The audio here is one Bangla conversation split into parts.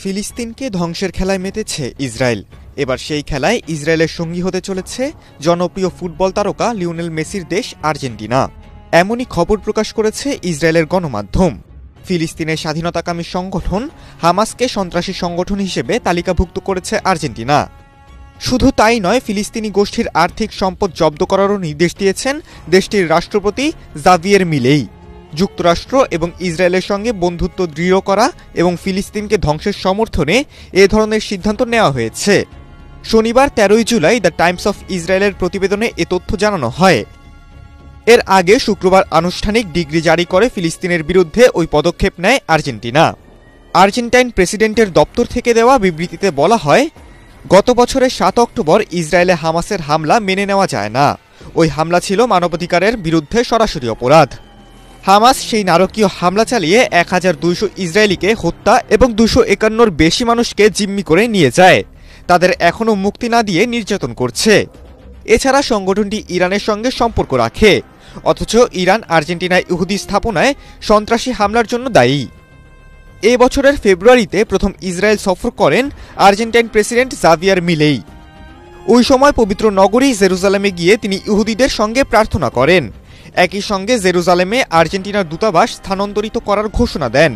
ফিলিস্তিনকে ধ্বংসের খেলায় মেতেছে ইসরায়েল। এবার সেই খেলায় ইসরায়েলের সঙ্গী হতে চলেছে জনপ্রিয় ফুটবল তারকা লিওনেল মেসির দেশ আর্জেন্টিনা। এমনই খবর প্রকাশ করেছে ইসরায়েলের গণমাধ্যম। ফিলিস্তিনের স্বাধীনতাকামী সংগঠন হামাসকে সন্ত্রাসী সংগঠন হিসেবে তালিকাভুক্ত করেছে আর্জেন্টিনা। শুধু তাই নয়, ফিলিস্তিনি গোষ্ঠীর আর্থিক সম্পদ জব্দ করারও নির্দেশ দিয়েছেন দেশটির রাষ্ট্রপতি জাভিয়ের মিলেই। যুক্তরাষ্ট্র এবং ইসরায়েলের সঙ্গে বন্ধুত্ব দৃঢ় করা এবং ফিলিস্তিনকে ধ্বংসের সমর্থনে এ ধরনের সিদ্ধান্ত নেওয়া হয়েছে। শনিবার 13 জুলাই দ্য টাইমস অফ ইসরায়েলের প্রতিবেদনে এ তথ্য জানানো হয়। এর আগে শুক্রবার আনুষ্ঠানিক ডিগ্রি জারি করে ফিলিস্তিনের বিরুদ্ধে ওই পদক্ষেপ নেয় আর্জেন্টিনা। আর্জেন্টাইন প্রেসিডেন্টের দপ্তর থেকে দেওয়া বিবৃতিতে বলা হয়, গত বছরের 7 অক্টোবর ইসরায়েলে হামাসের হামলা মেনে নেওয়া যায় না। ওই হামলা ছিল মানবাধিকারের বিরুদ্ধে সরাসরি অপরাধ। হামাস সেই নারকীয় হামলা চালিয়ে 1200 ইসরায়েলিকে হত্যা এবং 251-র বেশি মানুষকে জিম্মি করে নিয়ে যায়। তাদের এখনও মুক্তি না দিয়ে নির্যাতন করছে। এছাড়া সংগঠনটি ইরানের সঙ্গে সম্পর্ক রাখে, অথচ ইরান আর্জেন্টিনায় ইহুদি স্থাপনায় সন্ত্রাসী হামলার জন্য দায়ী। এ বছরের ফেব্রুয়ারিতে প্রথম ইসরায়েল সফর করেন আর্জেন্টাইন প্রেসিডেন্ট জাভিয়ার মিলেই। ওই সময় পবিত্র নগরী জেরুজালেমে গিয়ে তিনি ইহুদিদের সঙ্গে প্রার্থনা করেন। একই সঙ্গে জেরুজালেমে আর্জেন্টিনার দূতাবাস স্থানান্তরিত করার ঘোষণা দেন।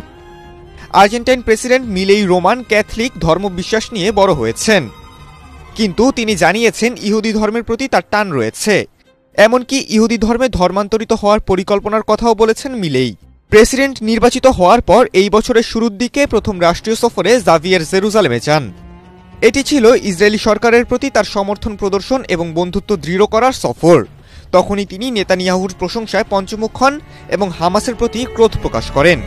আর্জেন্টাইন প্রেসিডেন্ট মিলেই রোমান ক্যাথলিক ধর্মবিশ্বাস নিয়ে বড় হয়েছেন, কিন্তু তিনি জানিয়েছেন ইহুদি ধর্মের প্রতি তার টান রয়েছে। এমনকি ইহুদি ধর্মে ধর্মান্তরিত হওয়ার পরিকল্পনার কথাও বলেছেন মিলেই। প্রেসিডেন্ট নির্বাচিত হওয়ার পর এই বছরের শুরুর দিকে প্রথম রাষ্ট্রীয় সফরে জাভিয়ের জেরুজালেমে যান। এটি ছিল ইসরায়েলি সরকারের প্রতি তার সমর্থন প্রদর্শন এবং বন্ধুত্ব দৃঢ় করার সফর। তখনই তিনি নেতানিয়াহুর প্রশংসায় পঞ্চমুখ হন এবং হামাসের প্রতি ক্রোধ প্রকাশ করেন।